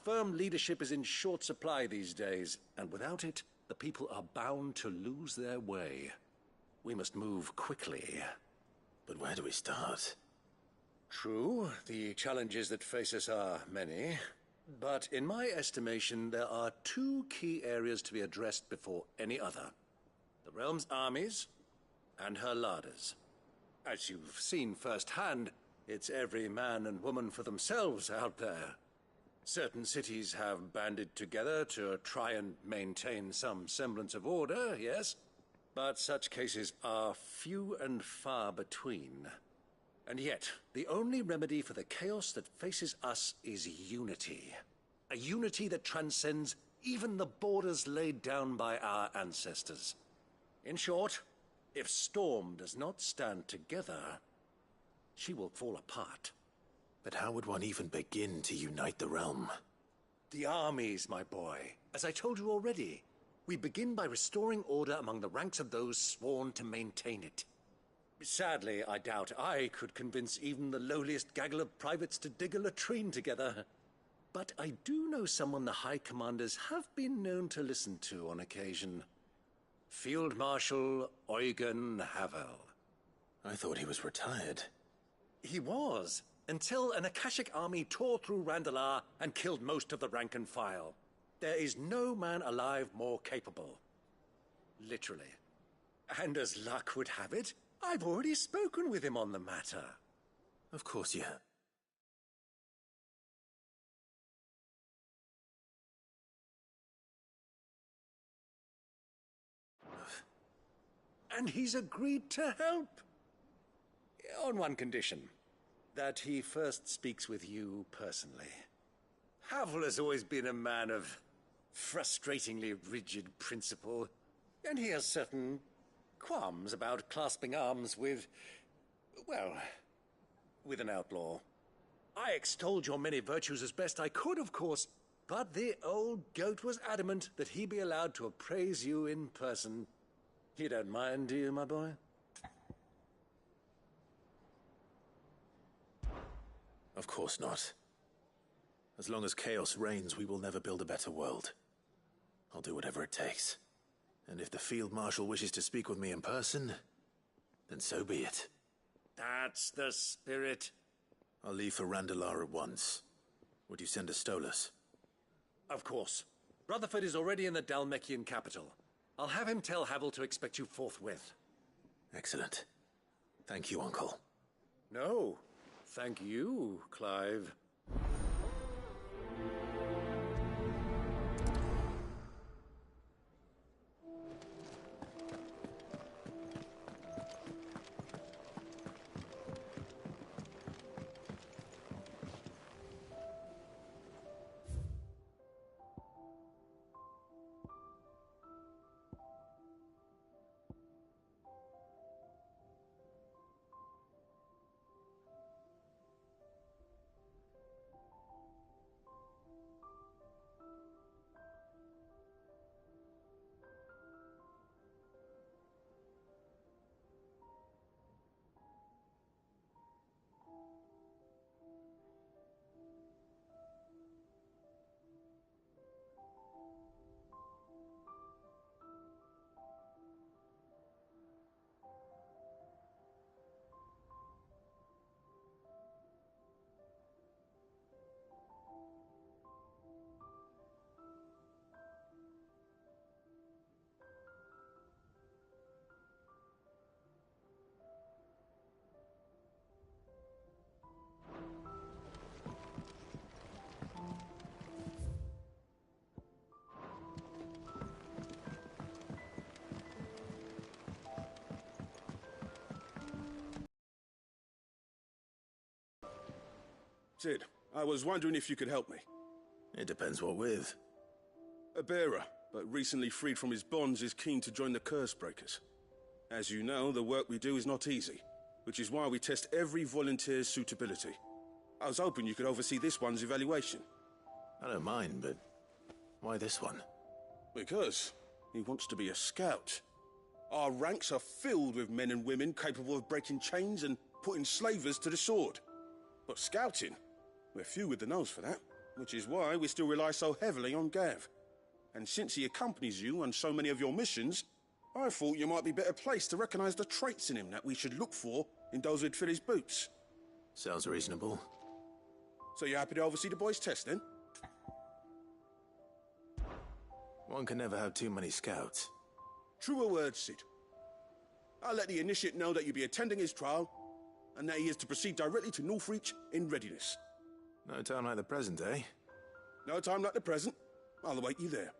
firm leadership is in short supply these days, and without it, the people are bound to lose their way. We must move quickly. But where do we start? True, the challenges that face us are many. But in my estimation, there are two key areas to be addressed before any other. The realm's armies and her larders. As you've seen firsthand, it's every man and woman for themselves out there. Certain cities have banded together to try and maintain some semblance of order, yes? But such cases are few and far between. And yet, the only remedy for the chaos that faces us is unity. A unity that transcends even the borders laid down by our ancestors. In short, if Storm does not stand together, she will fall apart. But how would one even begin to unite the realm? The armies, my boy. As I told you already, we begin by restoring order among the ranks of those sworn to maintain it. Sadly, I doubt I could convince even the lowliest gaggle of privates to dig a latrine together. But I do know someone the High Commanders have been known to listen to on occasion. Field Marshal Eugen Havel. I thought he was retired. He was, until an Akashic army tore through Randalar and killed most of the rank and file. There is no man alive more capable. Literally. And as luck would have it, I've already spoken with him on the matter. Of course you have. And he's agreed to help. On one condition. That he first speaks with you personally. Havel has always been a man of frustratingly rigid principle, and he has certain qualms about clasping arms with, well, with an outlaw. I extolled your many virtues as best I could, of course, but the old goat was adamant that he be allowed to appraise you in person. You don't mind, do you, my boy? Of course not. As long as chaos reigns, we will never build a better world. I'll do whatever it takes. And if the Field Marshal wishes to speak with me in person, then so be it. That's the spirit. I'll leave for Randalar at once. Would you send a Stolas? Of course. Rutherford is already in the Dalmekian capital. I'll have him tell Havel to expect you forthwith. Excellent. Thank you, Uncle. No. Thank you, Clive. Sid, I was wondering if you could help me. It depends what with. A bearer, but recently freed from his bonds, is keen to join the Curse Breakers. As you know, the work we do is not easy, which is why we test every volunteer's suitability. I was hoping you could oversee this one's evaluation. I don't mind, but why this one? Because he wants to be a scout. Our ranks are filled with men and women capable of breaking chains and putting slavers to the sword. But scouting, we're few with the nose for that. which is why we still rely so heavily on Gav. And since he accompanies you on so many of your missions, I thought you might be better placed to recognize the traits in him that we should look for in those who'd fill his boots. Sounds reasonable. So you're happy to oversee the boys' test, then? One can never have too many scouts. Truer words, Sid. I'll let the initiate know that you'll be attending his trial, and that he is to proceed directly to Northreach in readiness. No time like the present, eh? No time like the present. I'll await you there.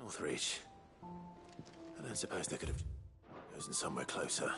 Northreach. I don't suppose they could have chosen somewhere closer.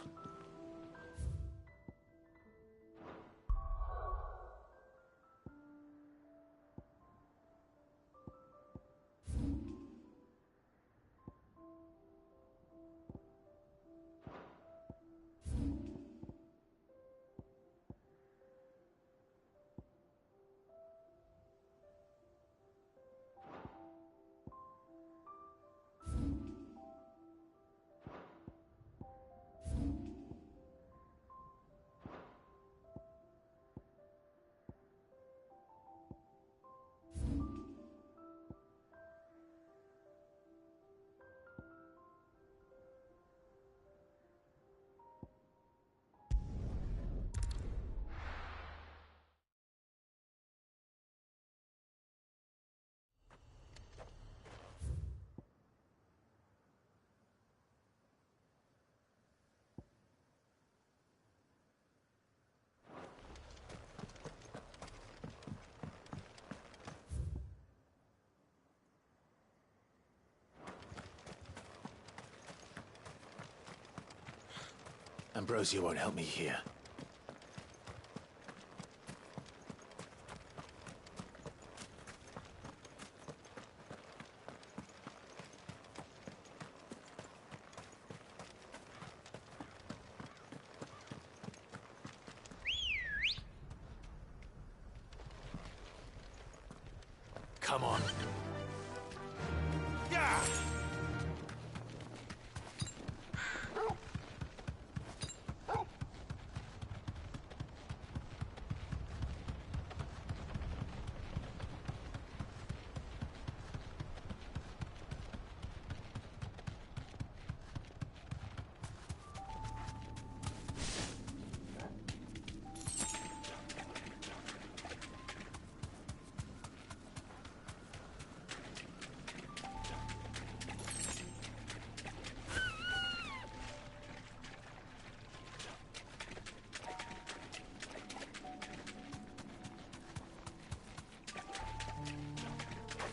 Ambrosia won't help me here. Come on. Yeah!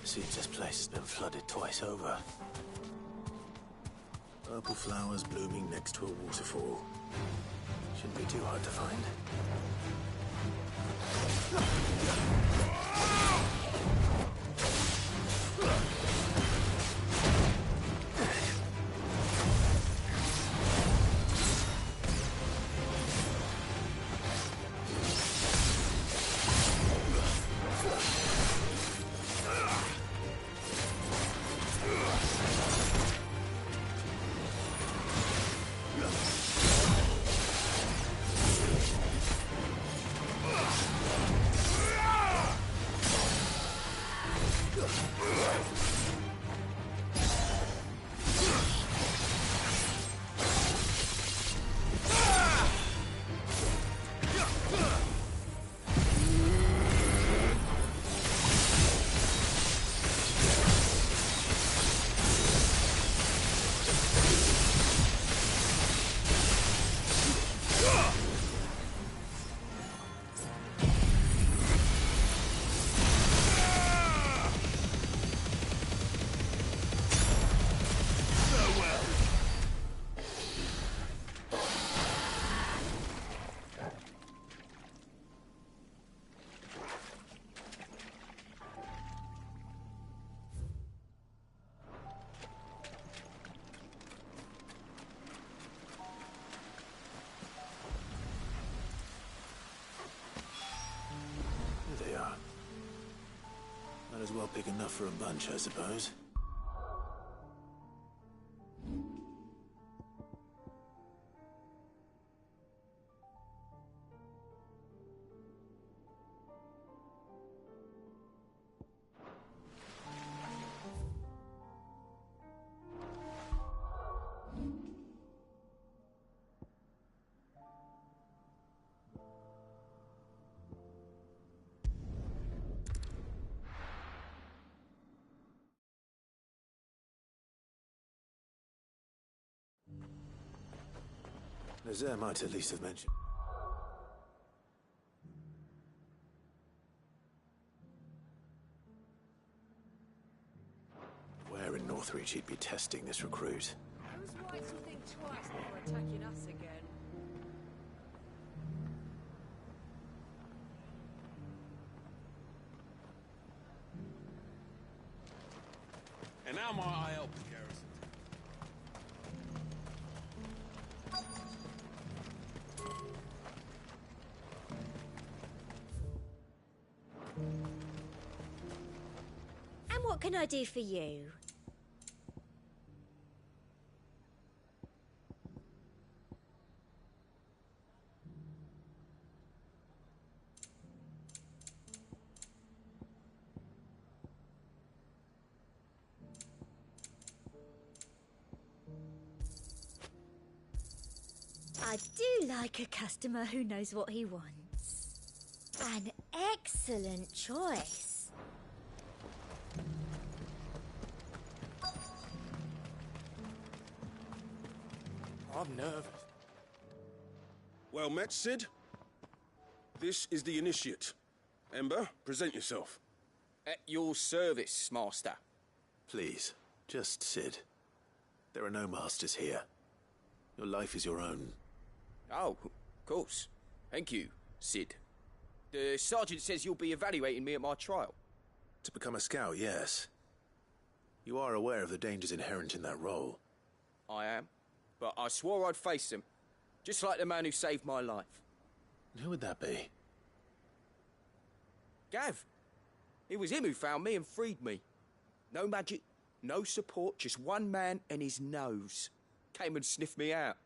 Seems this place has been flooded twice over. Purple flowers blooming next to a waterfall. Shouldn't be too hard to find. As well big enough for a bunch, I suppose. Nazaire might at least have mentioned. Where in Northreach he'd be testing this recruit? Who's right to think twice before attacking us again? And now might I help the garrison? And what can I do for you? I do like a customer who knows what he wants. An excellent choice. I'm nervous. Well met, Sid. This is the initiate. Ember, present yourself. At your service, Master. Please, just Sid. There are no masters here. Your life is your own. Oh, of course. Thank you, Sid. The sergeant says you'll be evaluating me at my trial. To become a scout, yes. You are aware of the dangers inherent in that role. I am. But I swore I'd face them. Just like the man who saved my life. Who would that be? Gav. It was him who found me and freed me. No magic, no support, just one man and his nose. Came and sniffed me out.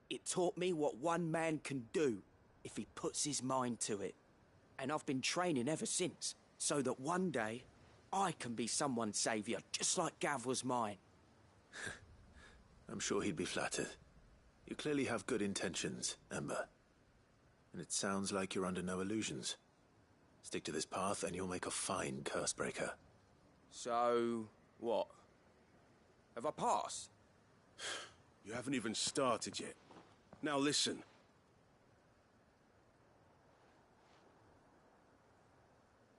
It taught me what one man can do if he puts his mind to it. And I've been training ever since, so that one day I can be someone's saviour, just like Gav was mine. I'm sure he'd be flattered. You clearly have good intentions, Ember. And it sounds like you're under no illusions. Stick to this path and you'll make a fine cursebreaker. So, what? Have I passed? You haven't even started yet. Now listen.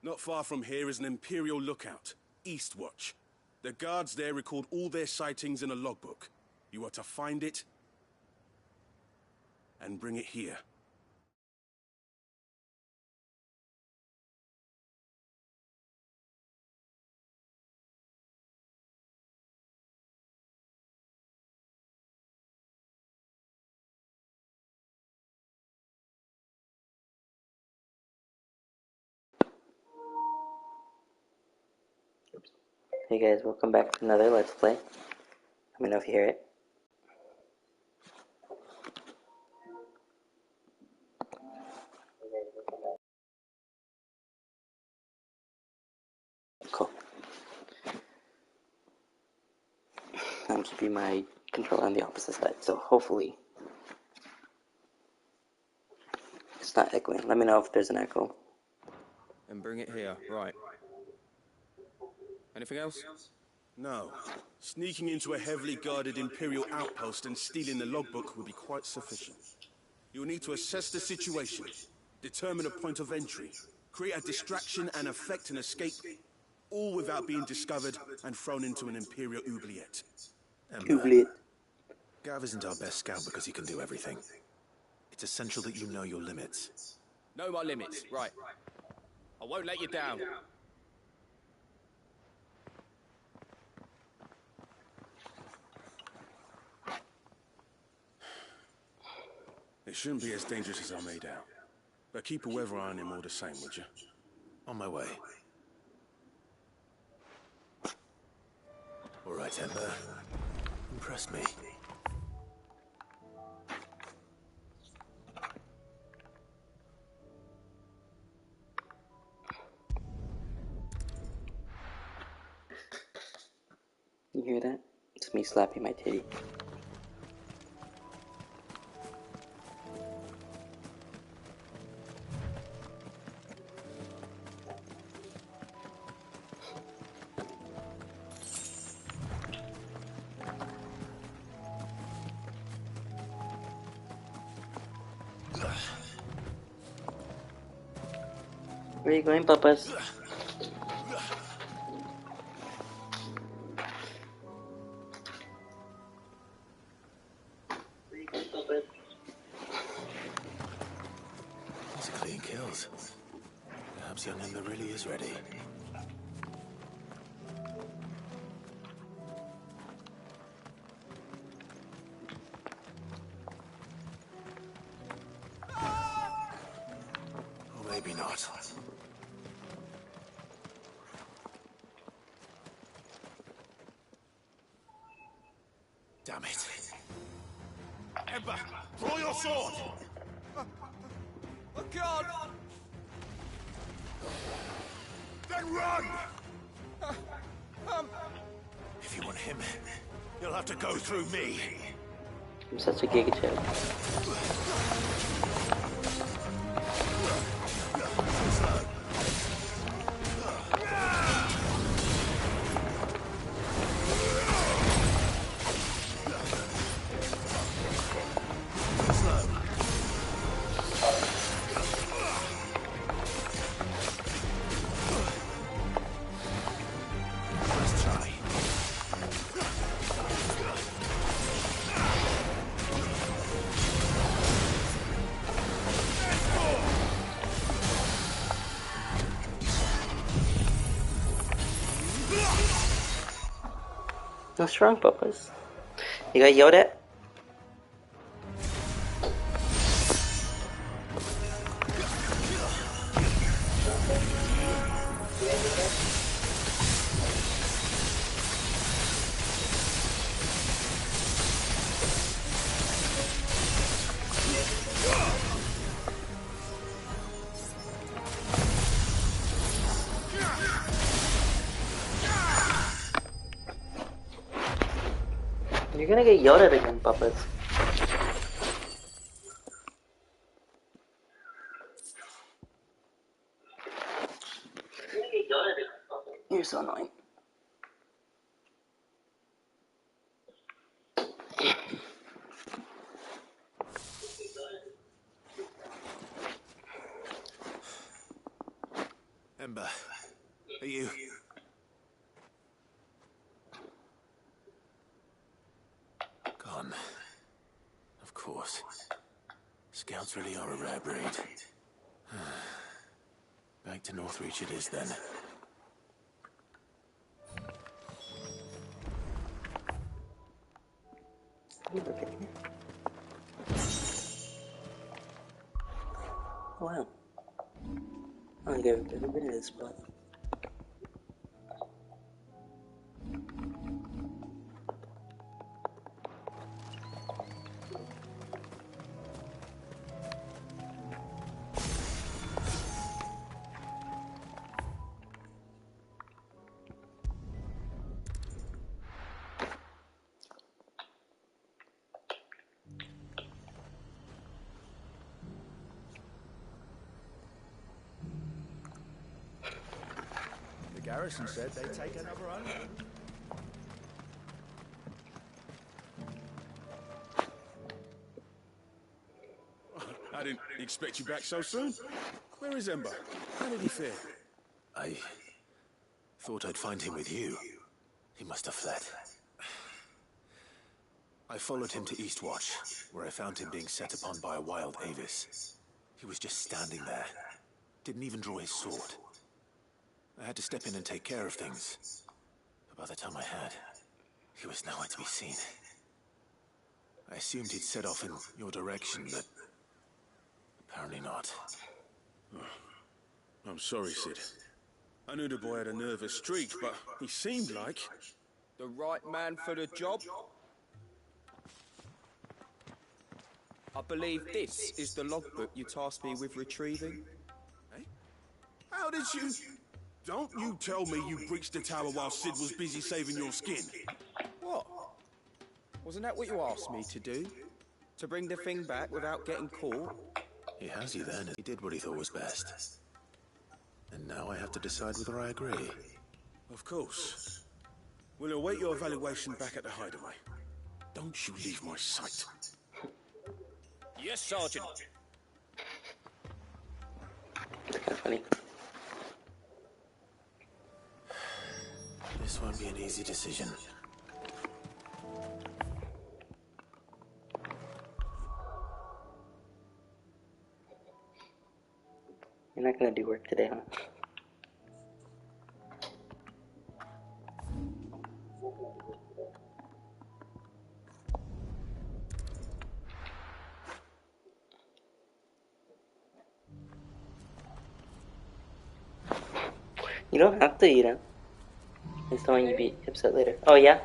Not far from here is an Imperial lookout, Eastwatch. The guards there record all their sightings in a logbook. You are to find it and bring it here. Hey guys, welcome back to another Let's Play. Let me know if you hear it. Cool. I'm keeping my controller on the opposite side, so hopefully it's not echoing. Let me know if there's an echo. And bring it here, right. Anything else? No. Sneaking into a heavily guarded Imperial outpost and stealing the logbook will be quite sufficient. You'll need to assess the situation, determine a point of entry, create a distraction and effect an escape, all without being discovered and thrown into an Imperial oubliette. Ember, Gav isn't our best scout because he can do everything. It's essential that you know your limits. Know my limits, right. I won't let you down. It shouldn't be as dangerous as I made out. But keep a weather eye on him all the same, would you? On my way. All right, Ember. Impress me. You hear that? It's me slapping my titty. Where are you going, Papas? These are clean kills. Perhaps young Ember really is ready. Or maybe not. Damn it. Ember, draw your sword! Oh, God! Then run! If you want him, you'll have to go through me. I'm such a giga chad. What's wrong, Papas? You got yelled at? You're gonna get yelled at again, Papas. You're so annoying. Ember, are you... Gone. Of course. Scouts really are a rare breed. Back to Northreach it is then. Wow. I don't think I've ever been in this spot. Garrison said they'd take another owner. I didn't expect you back so soon. Where is Ember? How did he fare? I thought I'd find him with you. He must have fled. I followed him to Eastwatch, where I found him being set upon by a wild Avis. He was just standing there. Didn't even draw his sword. I had to step in and take care of things. But by the time I had, he was nowhere to be seen. I assumed he'd set off in your direction, but apparently not. I'm sorry, Sid. I knew the boy had a nervous streak, but he seemed like... The right man for the job? I believe this is the logbook you tasked me with retrieving. Hey? How did you... Don't you tell me you breached the tower while Sid was busy saving your skin. What? Wasn't that what you asked me to do? To bring the thing back without getting caught? He has you then. He did what he thought was best. And now I have to decide whether I agree. Of course. We'll await your evaluation back at the hideaway. Don't you leave my sight. Yes, Sergeant. It's kind of funny. won't be an easy decision. You're not gonna do work today, huh? You don't have to, you know. It's the one you be upset later. Oh, yeah?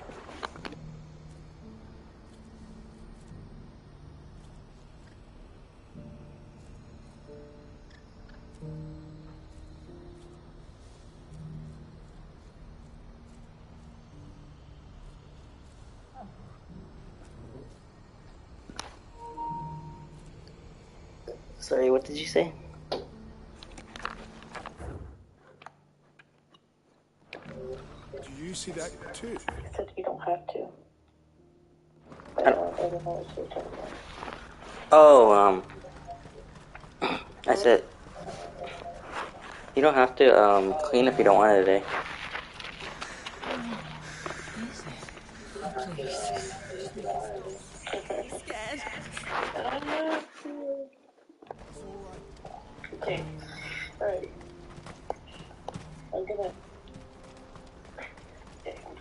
Sorry, what did you say? Do you see that too? I said you don't have to. I don't Oh, I said, you don't have to, clean if you don't want it today. Okay. Alright. I'm gonna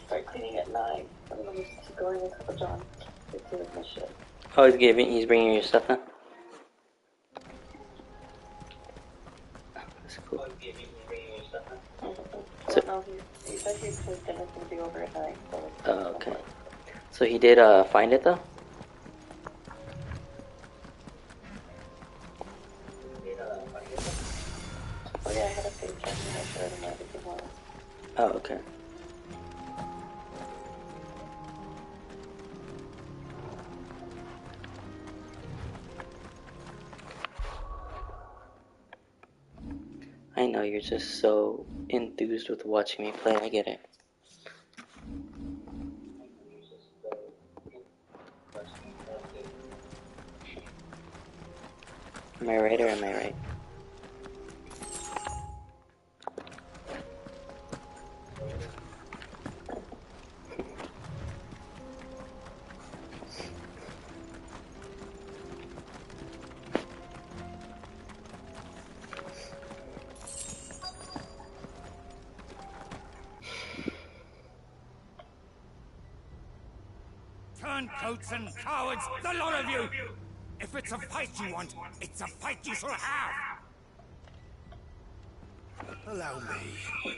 start cleaning at 9. I'm gonna just go in and Uncle John to clean up my shit. Oh, he's bringing your stuff now? That's cool. So, no, he said his dinner's gonna be over at 9. So Oh, okay. So he did, find it, though? oh yeah, I had a paycheck and I showed him everything was. Oh, okay. I know you're just so enthused with watching me play, I get it. Am I right or am I right? Turncoats and cowards, the lot of you! If it's a fight you want, it's a fight you shall have! Allow me.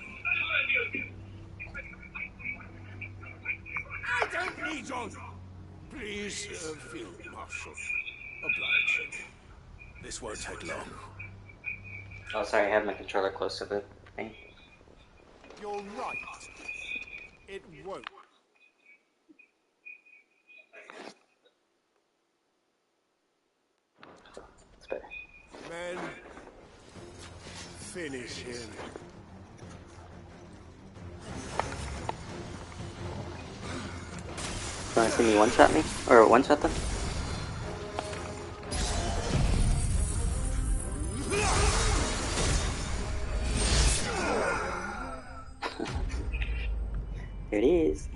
I don't need yours! Please, Field Marshal. Obliging. This won't take long. Oh, sorry, I have my controller close to the thing. You're right. It won't. It's better. Men, finish him. You wanna see me one-shot me? Or one-shot them? Here it is.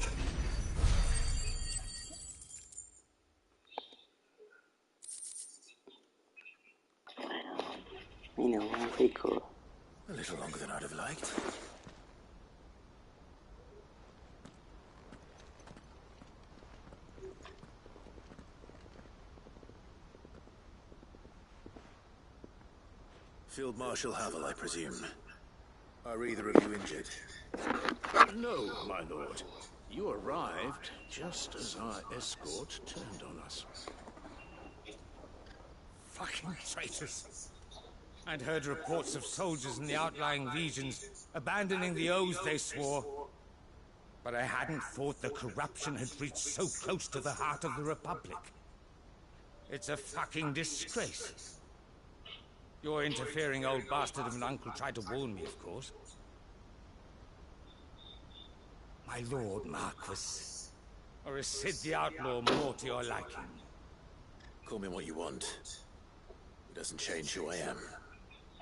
I know, I'm pretty cool. A little longer than I'd have liked. Field Marshal Havel, I presume. Are either of you injured? No, my lord. You arrived just as our escort turned on us. Fucking traitors. I'd heard reports of soldiers in the outlying regions abandoning the oaths they swore. But I hadn't thought the corruption had reached so close to the heart of the Republic. It's a fucking disgrace. Your interfering old bastard of an uncle tried to warn me, of course. My lord Marquis. Or is Sid the Outlaw more to your liking? Call me what you want. It doesn't change who I am.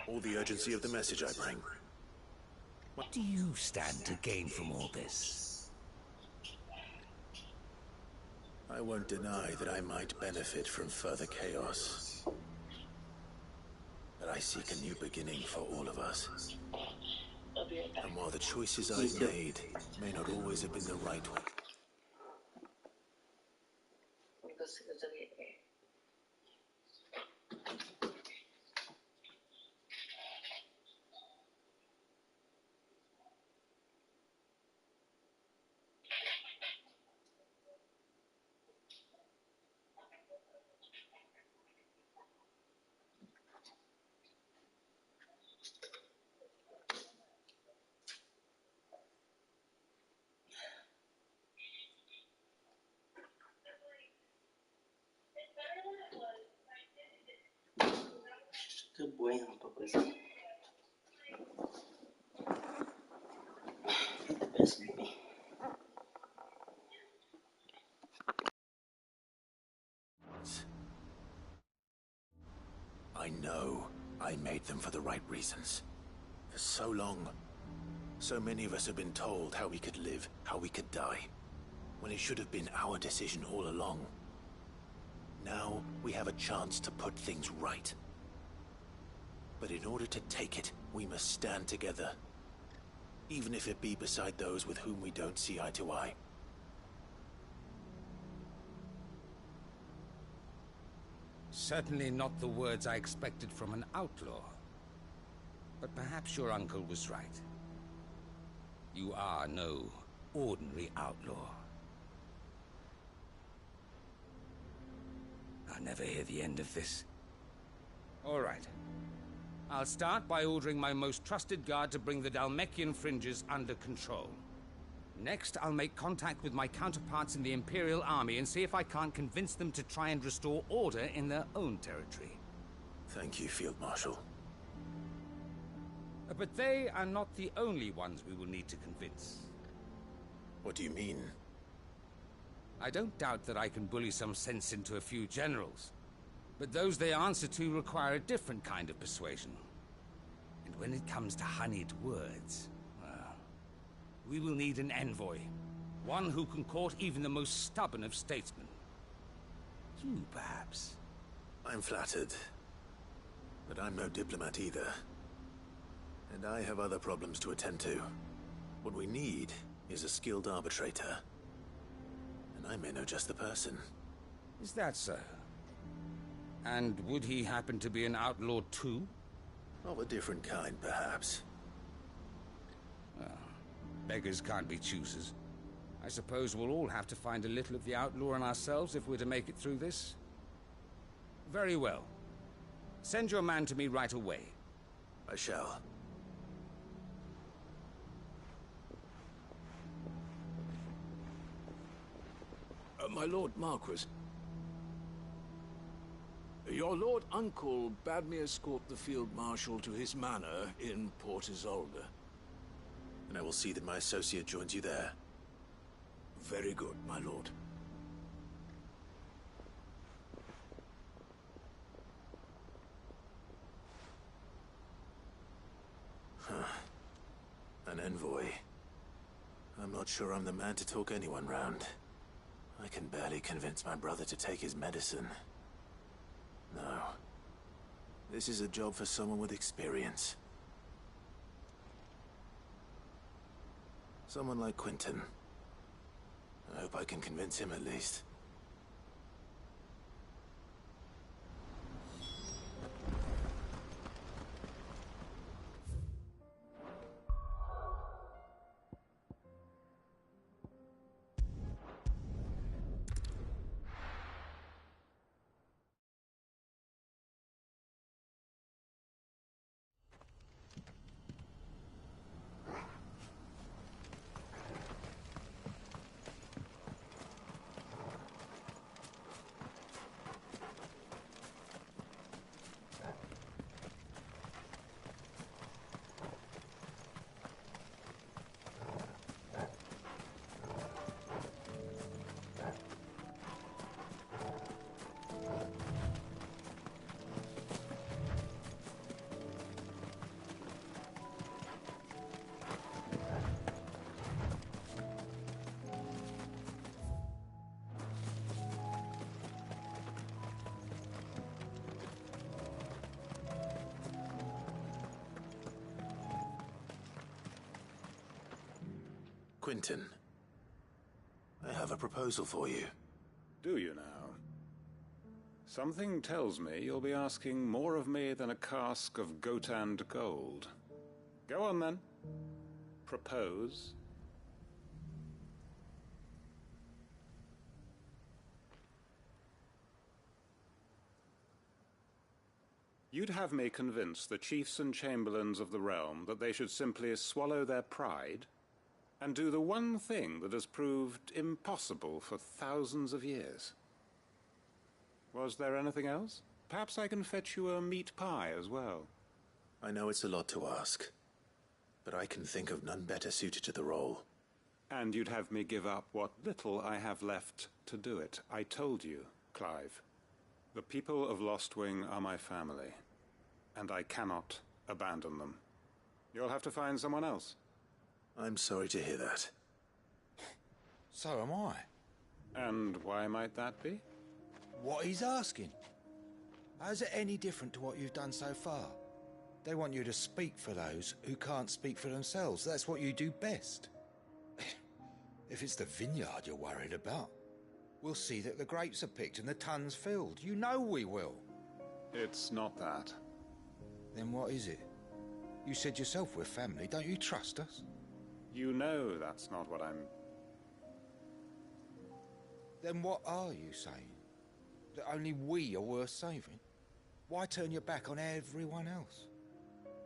Or the urgency of the message I bring. What do you stand to gain from all this? I won't deny that I might benefit from further chaos. But I seek a new beginning for all of us. I'll be right back. And while the choices Me I've too. made may not always have been the right one, 이거 쓰고 저기 estoy bueno un poco eso. The best maybe. I know I made them for the right reasons. For so long, so many of us have been told how we could live, how we could die, when it should have been our decision all along. Now we have a chance to put things right. But in order to take it, we must stand together. Even if it be beside those with whom we don't see eye to eye. Certainly not the words I expected from an outlaw. But perhaps your uncle was right. You are no ordinary outlaw. I'll never hear the end of this. All right. I'll start by ordering my most trusted guard to bring the Dalmekian fringes under control. Next, I'll make contact with my counterparts in the Imperial Army and see if I can't convince them to try and restore order in their own territory. Thank you, Field Marshal. But they are not the only ones we will need to convince. What do you mean? I don't doubt that I can bully some sense into a few generals. But those they answer to require a different kind of persuasion. And when it comes to honeyed words, well, we will need an envoy. One who can court even the most stubborn of statesmen. You, perhaps. I'm flattered. But I'm no diplomat either. And I have other problems to attend to. What we need is a skilled arbitrator. And I may know just the person. Is that so? And would he happen to be an outlaw too? Of a different kind, perhaps. Well, beggars can't be choosers. I suppose we'll all have to find a little of the outlaw in ourselves if we're to make it through this. Very well. Send your man to me right away. I shall. My Lord Marquis. Your Lord Uncle bade me escort the Field Marshal to his manor in Port Isolde. And I will see that my associate joins you there. Very good, my lord. An envoy. I'm not sure I'm the man to talk anyone round. I can barely convince my brother to take his medicine. No. This is a job for someone with experience. Someone like Quentin. I hope I can convince him at least. Quentin, I have a proposal for you. Do you now? Something tells me you'll be asking more of me than a cask of Gotand gold. Go on then. Propose. You'd have me convince the chiefs and chamberlains of the realm that they should simply swallow their pride and do the one thing that has proved impossible for thousands of years. Was there anything else? Perhaps I can fetch you a meat pie as well. I know it's a lot to ask, but I can think of none better suited to the role. And you'd have me give up what little I have left to do it. I told you, Clive. The people of Lostwing are my family, and I cannot abandon them. You'll have to find someone else. I'm sorry to hear that. So am I. And why might that be? What he's asking. How's it any different to what you've done so far? They want you to speak for those who can't speak for themselves. That's what you do best. If it's the vineyard you're worried about, we'll see that the grapes are picked and the tons filled. You know we will. It's not that. Then what is it? You said yourself we're family. Don't you trust us? You know that's not what I'm... Then what are you saying? That only we are worth saving? Why turn your back on everyone else?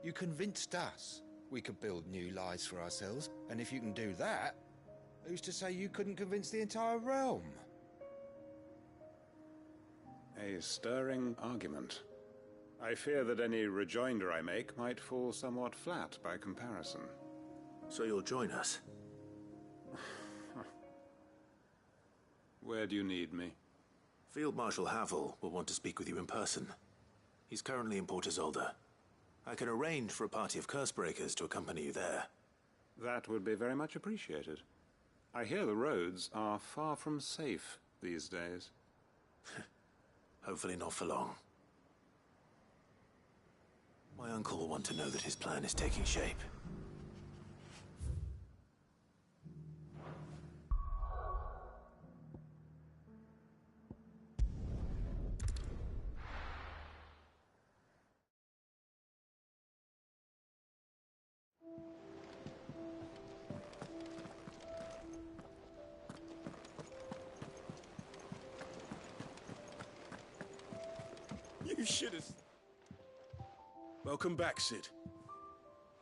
You convinced us we could build new lives for ourselves, and if you can do that, who's to say you couldn't convince the entire realm? A stirring argument. I fear that any rejoinder I make might fall somewhat flat by comparison. So you'll join us? Where do you need me? Field Marshal Havel will want to speak with you in person. He's currently in Port Isolde. I can arrange for a party of Cursebreakers to accompany you there. That would be very much appreciated. I hear the roads are far from safe these days. Hopefully not for long. My uncle will want to know that his plan is taking shape. You should have... Welcome back, Sid.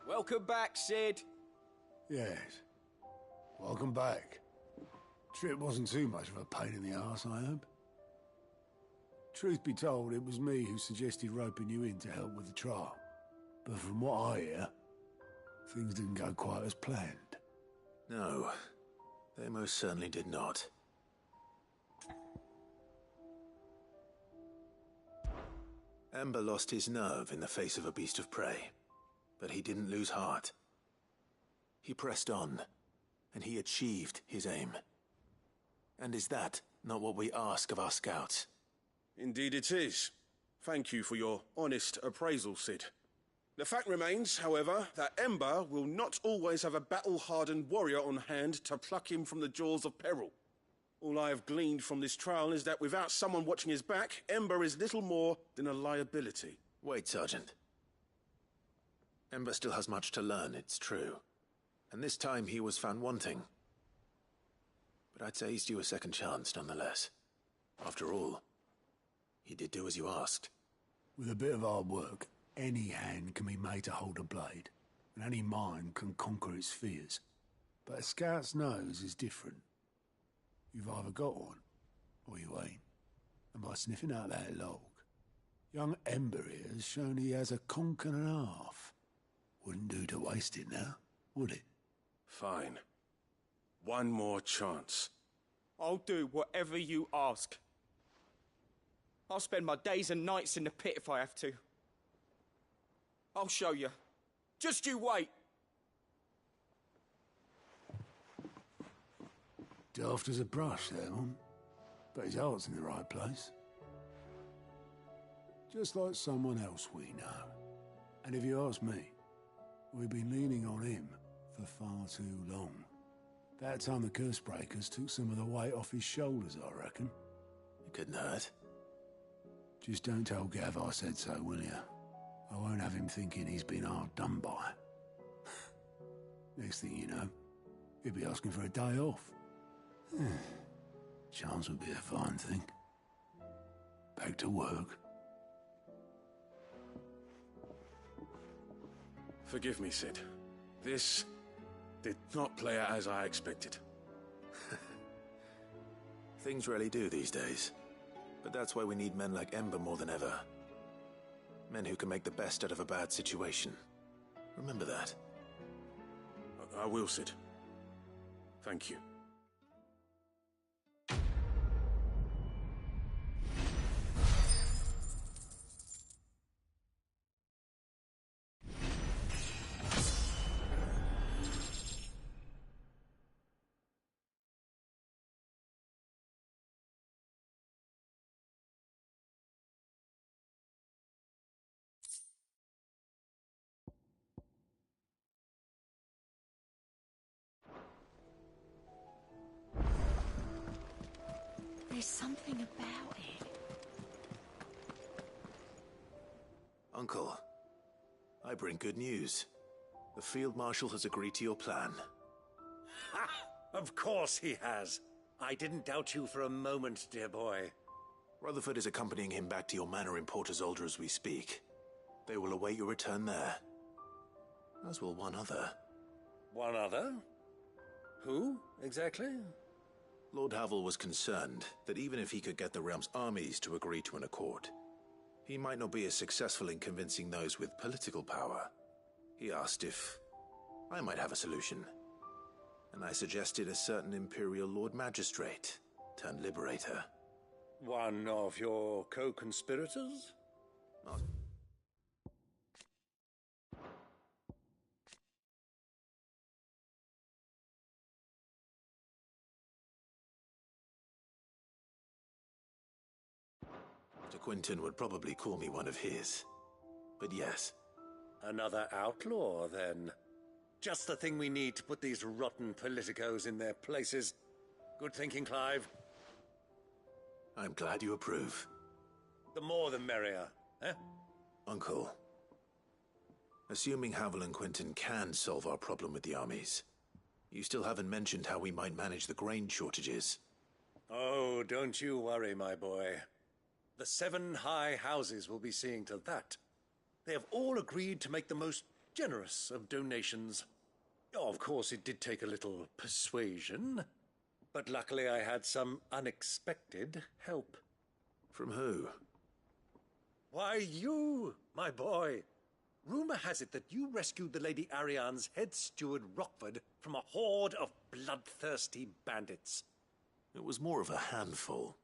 Welcome back, Sid. Yes. Welcome back. Trip wasn't too much of a pain in the arse, I hope. Truth be told, it was me who suggested roping you in to help with the trial. But from what I hear, things didn't go quite as planned. No, they most certainly did not. Ember lost his nerve in the face of a beast of prey, but he didn't lose heart. He pressed on, and he achieved his aim. And is that not what we ask of our scouts? Indeed it is. Thank you for your honest appraisal, Sid. The fact remains, however, that Ember will not always have a battle-hardened warrior on hand to pluck him from the jaws of peril. All I have gleaned from this trial is that without someone watching his back, Ember is little more than a liability. Wait, Sergeant. Ember still has much to learn, it's true. And this time he was found wanting. But I'd say he's due a second chance, nonetheless. After all, he did do as you asked. With a bit of hard work, any hand can be made to hold a blade, and any mind can conquer its fears. But a scout's nose is different. You've either got one, or you ain't. And by sniffing out that log, young Ember here has shown he has a conk and a half. Wouldn't do to waste it now, would it? Fine. One more chance. I'll do whatever you ask. I'll spend my days and nights in the pit if I have to. I'll show you. Just you wait. Daft as a brush, that one. But his heart's in the right place. Just like someone else we know. And if you ask me, we've been leaning on him for far too long. That time the curse breakers took some of the weight off his shoulders, I reckon. It couldn't hurt. Just don't tell Gav I said so, will you? I won't have him thinking he's been hard done by. Next thing you know, he'll be asking for a day off. Chance would be a fine thing. Back to work. Forgive me, Sid. This did not play out as I expected. Things rarely do these days. But that's why we need men like Ember more than ever. Men who can make the best out of a bad situation. Remember that. I will, Sid. Thank you. There's something about it. Uncle, I bring good news. The Field Marshal has agreed to your plan. Ha! Of course he has. I didn't doubt you for a moment, dear boy. Rutherford is accompanying him back to your manor in Porter's Alder as we speak. They will await your return there. As will one other. One other? Who, exactly? Lord Havel was concerned that even if he could get the realm's armies to agree to an accord, he might not be as successful in convincing those with political power. He asked if I might have a solution, and I suggested a certain Imperial Lord Magistrate turned Liberator. One of your co-conspirators? Not Quinton would probably call me one of his. But yes. Another outlaw, then. Just the thing we need to put these rotten politicos in their places. Good thinking, Clive. I'm glad you approve. The more the merrier, eh? Uncle, assuming Havel and Quinton can solve our problem with the armies, you still haven't mentioned how we might manage the grain shortages. Oh, don't you worry, my boy. The 7 high houses will be seeing to that. They have all agreed to make the most generous of donations. Oh, of course, it did take a little persuasion, but luckily I had some unexpected help. From who? Why, you, my boy. Rumor has it that you rescued the Lady Ariane's head steward Rockford from a horde of bloodthirsty bandits. It was more of a handful.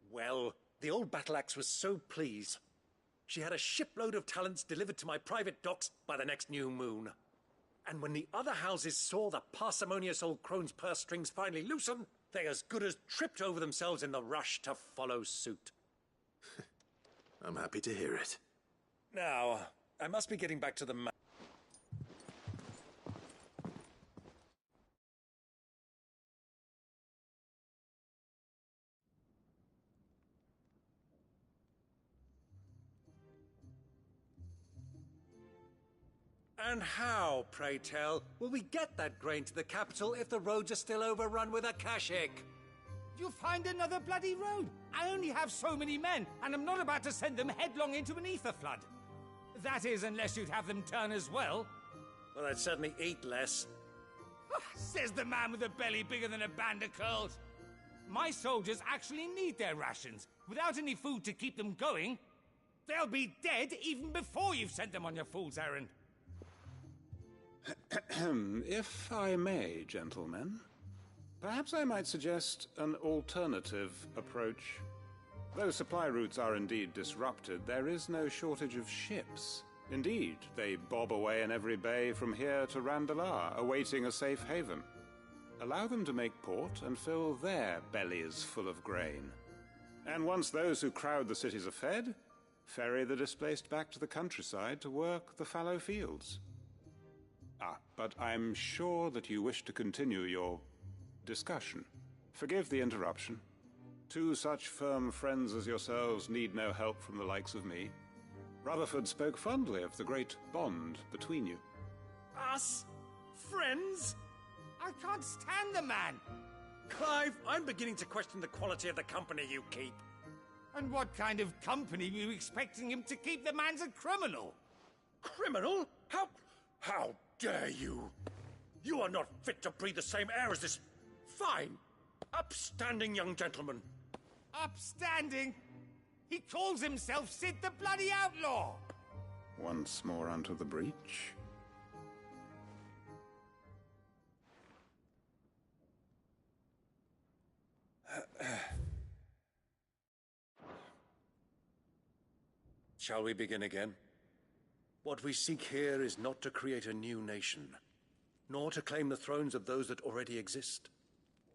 Well, the old battle-axe was so pleased. She had a shipload of talents delivered to my private docks by the next new moon. And when the other houses saw the parsimonious old crone's purse strings finally loosen, they as good as tripped over themselves in the rush to follow suit. I'm happy to hear it. Now, I must be getting back to the And how, pray tell, will we get that grain to the capital if the roads are still overrun with Akashic? You find another bloody road. I only have so many men, and I'm not about to send them headlong into an ether flood. That is, unless you'd have them turn as well. Well, I'd certainly eat less. Says the man with a belly bigger than a band of curls. My soldiers actually need their rations. Without any food to keep them going, they'll be dead even before you've sent them on your fool's errand. If I may, gentlemen, perhaps I might suggest an alternative approach. Though supply routes are indeed disrupted, there is no shortage of ships. Indeed, they bob away in every bay from here to Randalar, awaiting a safe haven. Allow them to make port and fill their bellies full of grain. And once those who crowd the cities are fed, ferry the displaced back to the countryside to work the fallow fields. But I'm sure that you wish to continue your discussion. Forgive the interruption. Two such firm friends as yourselves need no help from the likes of me. Rutherford spoke fondly of the great bond between you. Us? Friends? I can't stand the man. Clive, I'm beginning to question the quality of the company you keep. And what kind of company were you expecting him to keep? The man's a criminal. Criminal? How dare you? You are not fit to breathe the same air as this fine, upstanding young gentleman. Upstanding? He calls himself Sid the Bloody Outlaw. Once more onto the breach. Shall we begin again? What we seek here is not to create a new nation, nor to claim the thrones of those that already exist.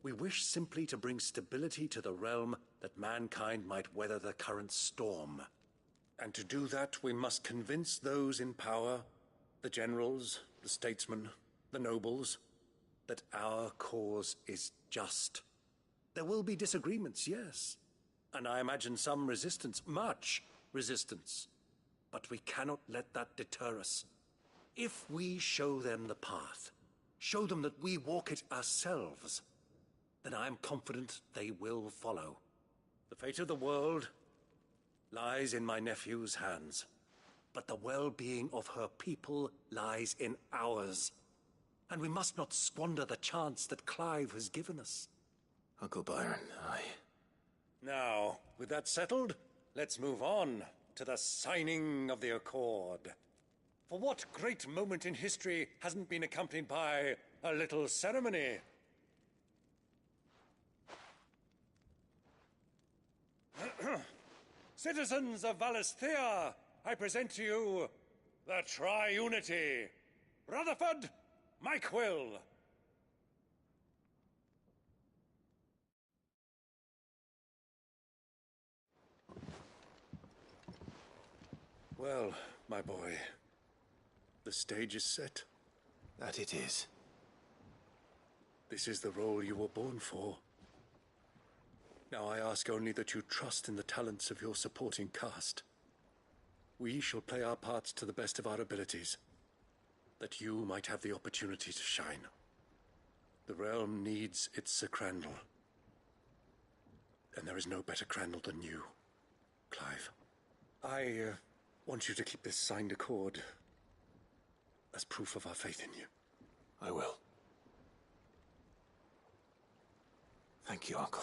We wish simply to bring stability to the realm that mankind might weather the current storm. And to do that, we must convince those in power, the generals, the statesmen, the nobles, that our cause is just. There will be disagreements, yes, and I imagine some resistance, much resistance. But we cannot let that deter us. If we show them the path, show them that we walk it ourselves, then I am confident they will follow. The fate of the world lies in my nephew's hands, but the well-being of her people lies in ours. And we must not squander the chance that Clive has given us. Uncle Byron, Now, with that settled, let's move on to the signing of the Accord. For what great moment in history hasn't been accompanied by a little ceremony? Citizens of Valisthea, I present to you the Triunity. Rutherford, Mike Will. Well, my boy, the stage is set. That it is. This is the role you were born for. Now I ask only that you trust in the talents of your supporting cast. We shall play our parts to the best of our abilities, that you might have the opportunity to shine. The realm needs its Sir Crandall, and there is no better Crandall than you, Clive. I want you to keep this signed accord as proof of our faith in you. I will. Thank you, Uncle.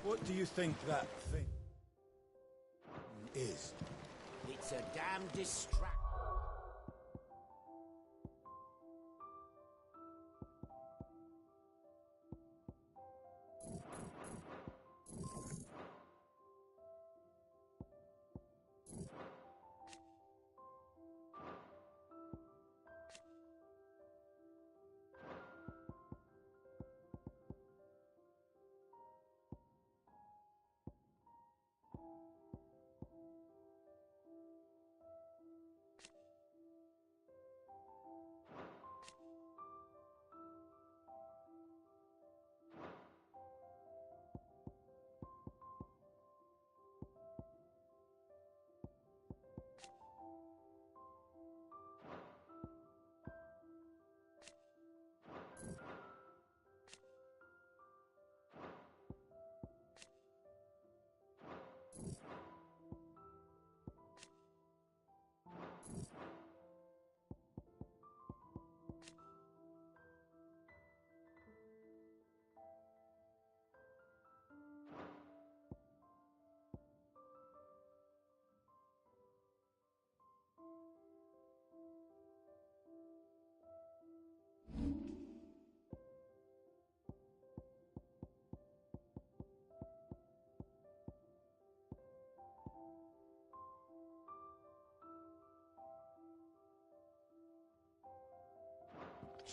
What do you think that thing is? It's a damn distraction.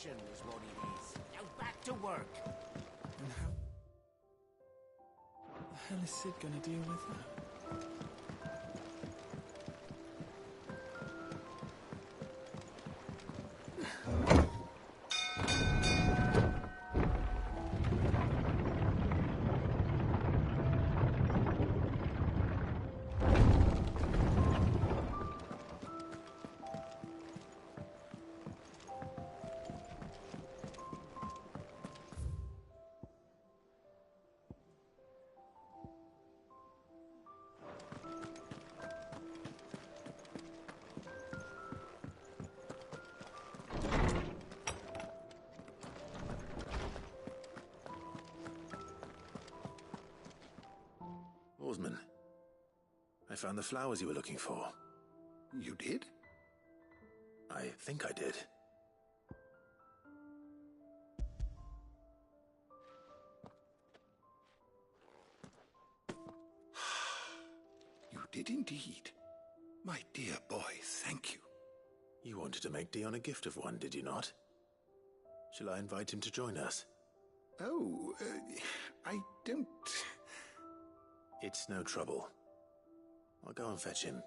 Is what it is. Now back to work. And how the hell is Sid gonna deal with that? Oarsman, I found the flowers you were looking for. You did? I think I did. You did indeed. My dear boy, thank you. You wanted to make Dion a gift of one, did you not? Shall I invite him to join us? Oh, I don't... It's no trouble. I'll go and fetch him.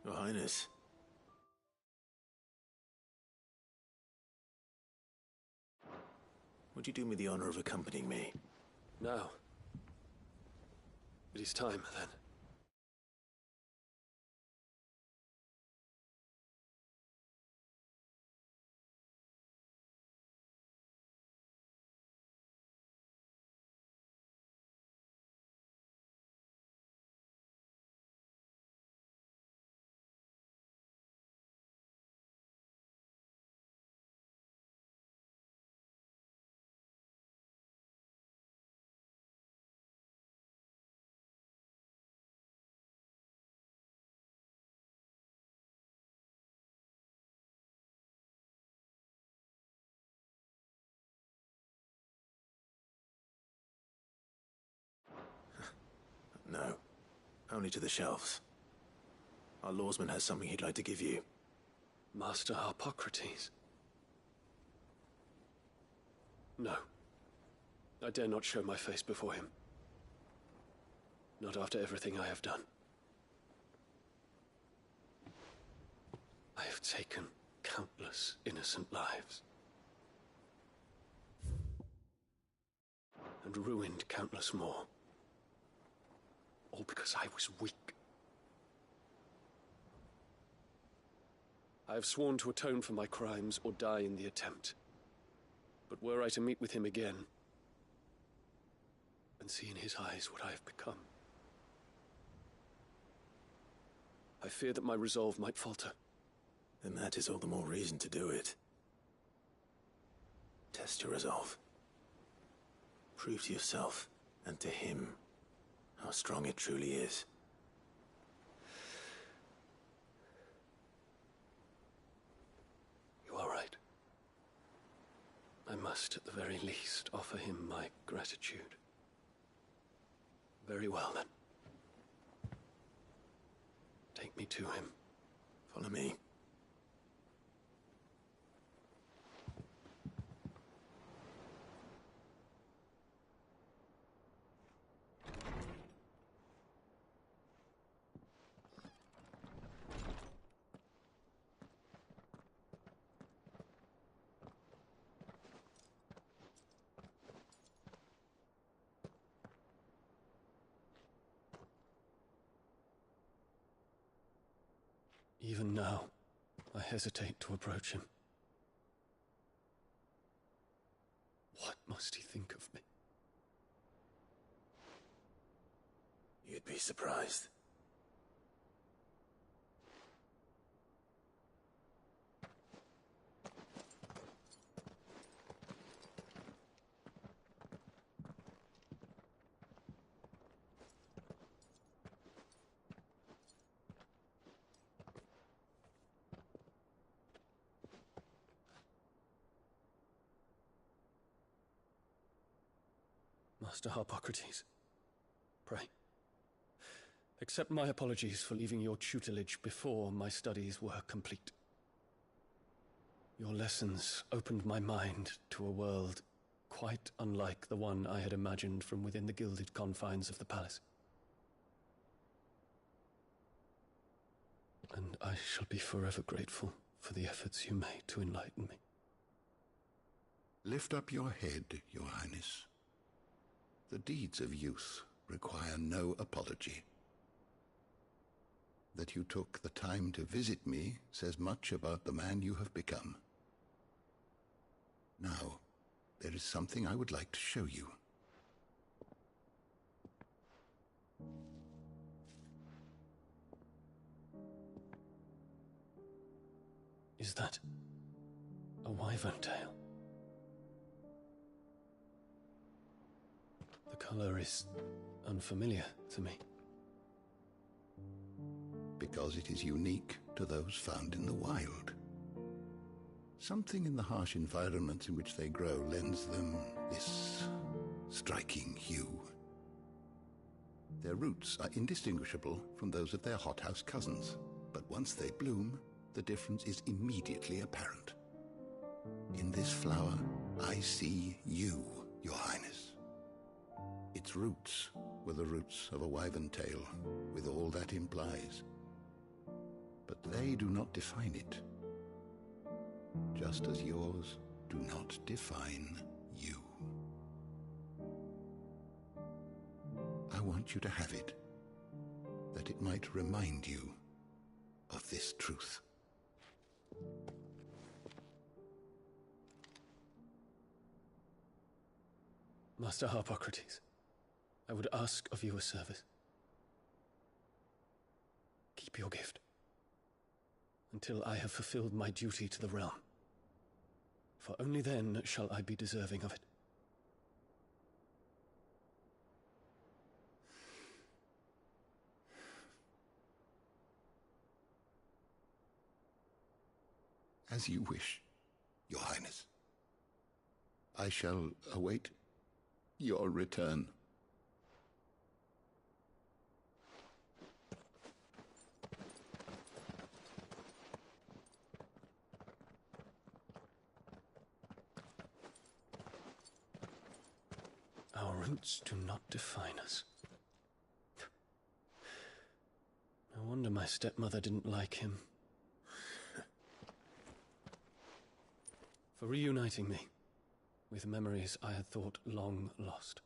Your Highness. Would you do me the honor of accompanying me? Now. It is time, then. No. Only to the shelves. Our lawsman has something he'd like to give you. Master Harpocrates. No. I dare not show my face before him. Not after everything I have done. I have taken countless innocent lives. And ruined countless more. All because I was weak. I have sworn to atone for my crimes or die in the attempt. But were I to meet with him again, and see in his eyes what I have become, I fear that my resolve might falter. Then that is all the more reason to do it. Test your resolve. Prove to yourself, and to him, how strong it truly is. You are right. I must, at the very least, offer him my gratitude. Very well, then. Take me to him. Follow me. Even now, I hesitate to approach him. What must he think of me? You'd be surprised. Master Harpocrates, pray, accept my apologies for leaving your tutelage before my studies were complete. Your lessons opened my mind to a world quite unlike the one I had imagined from within the gilded confines of the palace. And I shall be forever grateful for the efforts you made to enlighten me. Lift up your head, Your Highness. The deeds of youth require no apology. That you took the time to visit me says much about the man you have become. Now, there is something I would like to show you. Is that a wyvern tail? The color is unfamiliar to me. Because it is unique to those found in the wild. Something in the harsh environments in which they grow lends them this striking hue. Their roots are indistinguishable from those of their hothouse cousins, but once they bloom, the difference is immediately apparent. In this flower, I see you, Your Highness. Its roots were the roots of a wyvern tail, with all that implies. But they do not define it, just as yours do not define you. want you to have it, that it might remind you of this truth. Master Harpocrates, I would ask of you a service. Keep your gift until I have fulfilled my duty to the realm, for only then shall I be deserving of it. As you wish, Your Highness. I shall await your return. Our roots do not define us. No wonder my stepmother didn't like him. For reuniting me with memories I had thought long lost.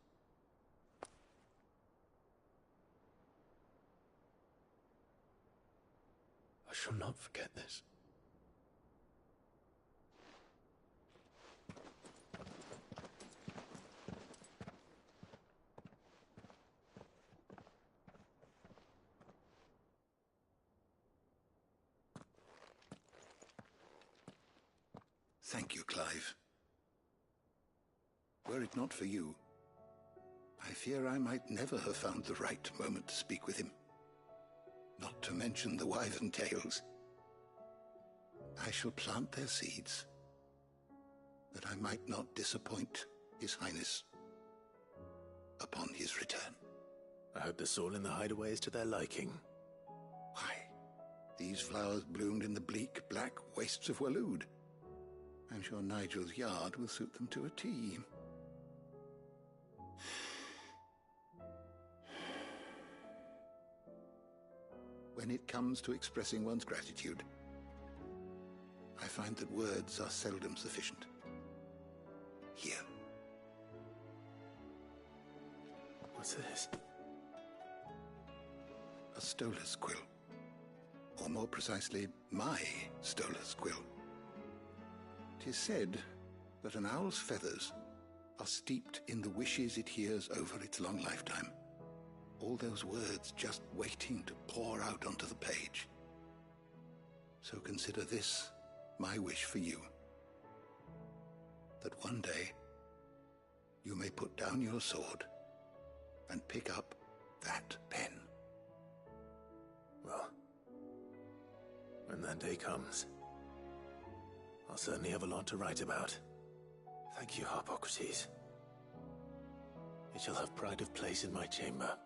I shall not forget this. Thank you, Clive. Were it not for you, I fear I might never have found the right moment to speak with him. Not to mention the wyvern tales. I shall plant their seeds, that I might not disappoint His Highness upon his return. I hope the soil in the hideaway is to their liking. Why, these flowers bloomed in the bleak, black wastes of Waloed. I'm sure Nigel's yard will suit them to a T. When it comes to expressing one's gratitude, I find that words are seldom sufficient. Here. What's this? A stolas quill. Or more precisely, my stolas quill. 'Tis said that an owl's feathers are steeped in the wishes it hears over its long lifetime. All those words just waiting to pour out onto the page. So consider this my wish for you. That one day you may put down your sword and pick up that pen. Well, when that day comes, I'll certainly have a lot to write about. Thank you, Harpocrates. It shall have pride of place in my chamber.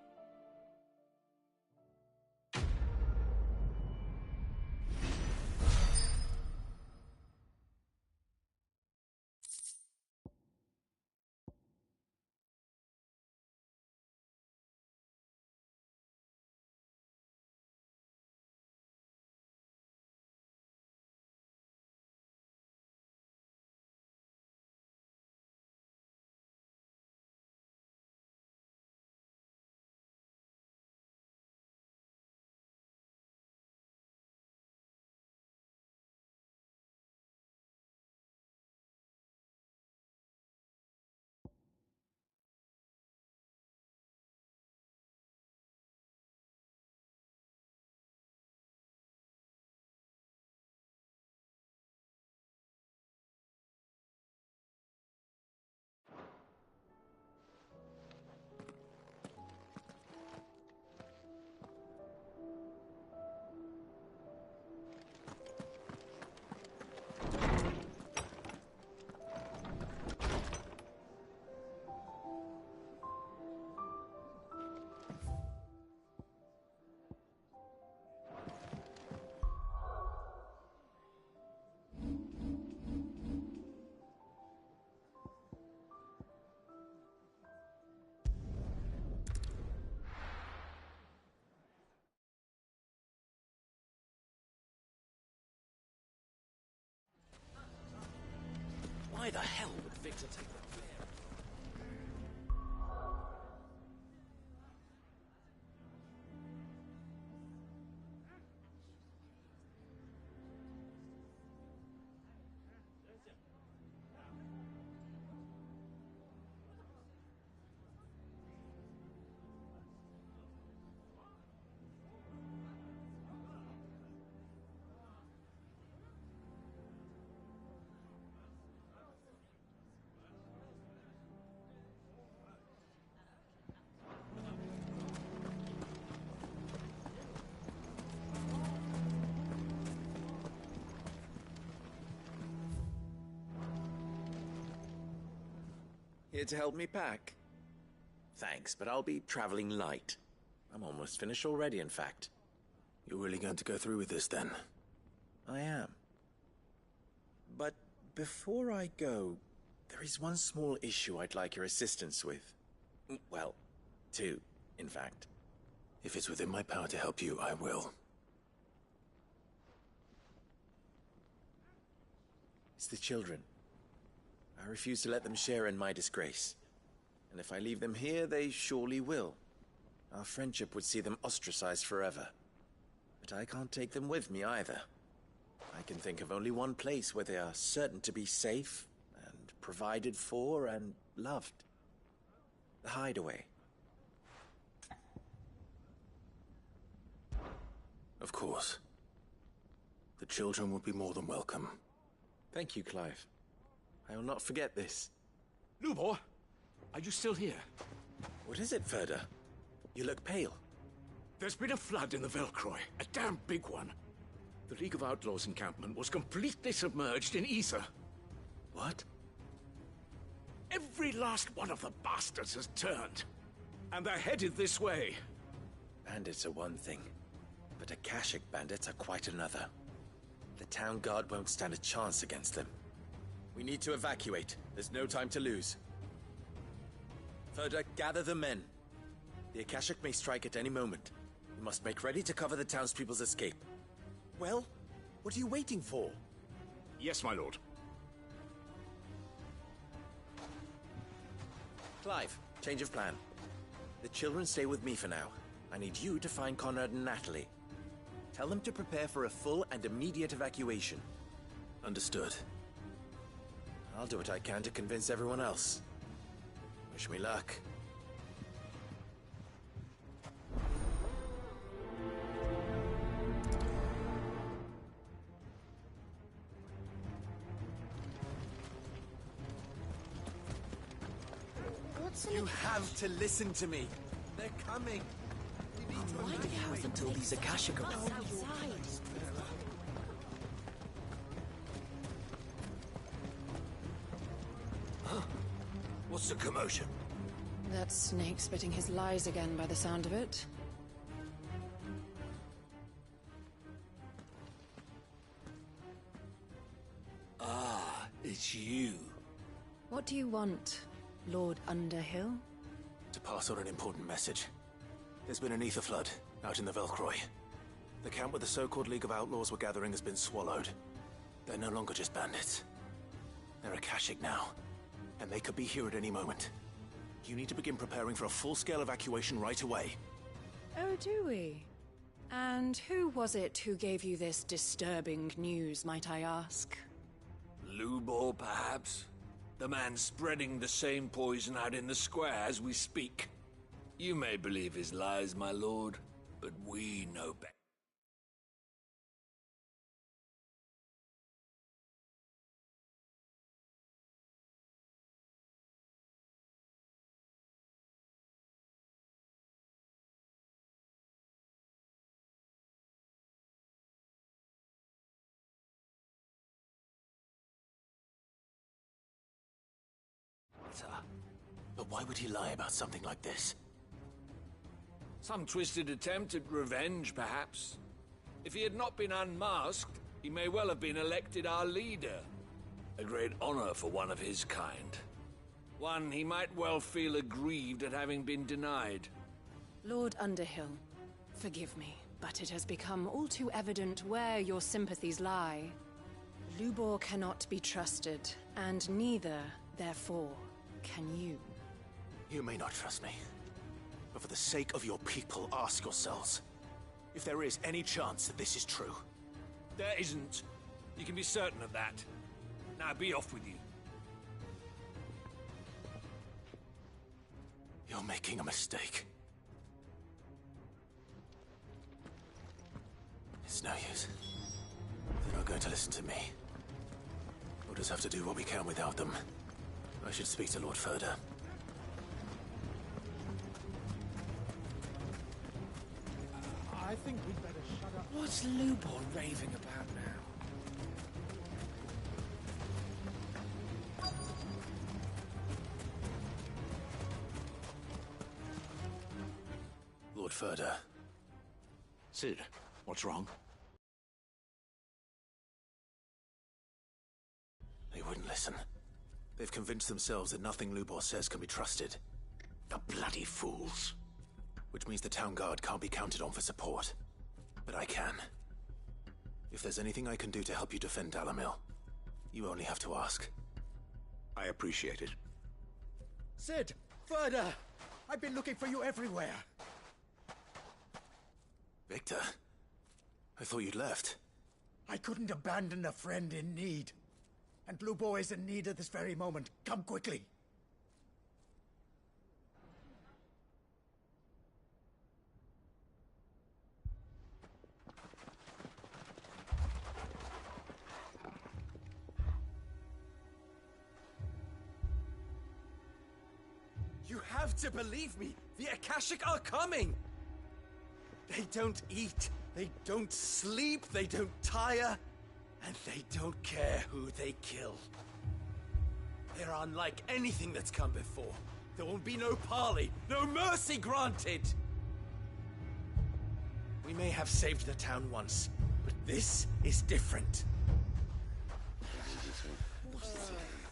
Why the hell would Victor take that? Here to help me pack? Thanks, but I'll be traveling light. I'm almost finished already, in fact. You're really going to go through with this, then? I am. But before I go, there is one small issue I'd like your assistance with. Well, two, in fact. If it's within my power to help you, I will. It's the children. I refuse to let them share in my disgrace. And if I leave them here, they surely will. Our friendship would see them ostracized forever. But I can't take them with me either. I can think of only one place where they are certain to be safe, and provided for, and loved. The Hideaway. Of course. The children would be more than welcome. Thank you, Clive. I will not forget this. Lubor, are you still here? What is it, Ferda? You look pale. There's been a flood in the Velcroy, a damn big one. The League of Outlaws encampment was completely submerged in ether. What? Every last one of the bastards has turned. And they're headed this way. Bandits are one thing, but Akashic bandits are quite another. The town guard won't stand a chance against them. We need to evacuate. There's no time to lose. Ferda, gather the men. The Akashic may strike at any moment. We must make ready to cover the townspeople's escape. Well, what are you waiting for? Yes, my lord. Clive, change of plan. The children stay with me for now. I need you to find Conrad and Natalie. Tell them to prepare for a full and immediate evacuation. Understood. I'll do what I can to convince everyone else. Wish me luck. You have to listen to me. They're coming. You need to wait until these Akashic are What's the commotion? That snake spitting his lies again by the sound of it. Ah, it's you. What do you want, Lord Underhill? To pass on an important message. There's been an ether flood out in the Velcroy. The camp where the so-called League of Outlaws were gathering has been swallowed. They're no longer just bandits. They're Akashic now, and they could be here at any moment. You need to begin preparing for a full-scale evacuation right away. Oh, do we? And who was it who gave you this disturbing news, might I ask? Lubor, perhaps? The man spreading the same poison out in the square as we speak. You may believe his lies, my lord, but we know better. But why would he lie about something like this? Some twisted attempt at revenge, perhaps. If he had not been unmasked, he may well have been elected our leader. A great honor for one of his kind. One he might well feel aggrieved at having been denied. Lord Underhill, forgive me, but it has become all too evident where your sympathies lie. Lubor cannot be trusted, and neither, therefore, can you. You may not trust me, but for the sake of your people, ask yourselves if there is any chance that this is true. There isn't. You can be certain of that. Now be off with you. You're making a mistake. It's no use. They're not going to listen to me. We'll just have to do what we can without them. I should speak to Lord Ferda. I think we'd better shut up. What's Lubor raving about now? further. Sid, what's wrong? They wouldn't listen. They've convinced themselves that nothing Lubor says can be trusted. The bloody fools. Which means the town guard can't be counted on for support. But I can. If there's anything I can do to help you defend Dalamil, you only have to ask. I appreciate it. Sid! Further! I've been looking for you everywhere. Victor? I thought you'd left. I couldn't abandon a friend in need. And Lubor is in need at this very moment. Come quickly. You have to believe me! The Akashic are coming! They don't eat, they don't sleep, they don't tire, and they don't care who they kill. They're unlike anything that's come before. There won't be no parley, no mercy granted! We may have saved the town once, but this is different.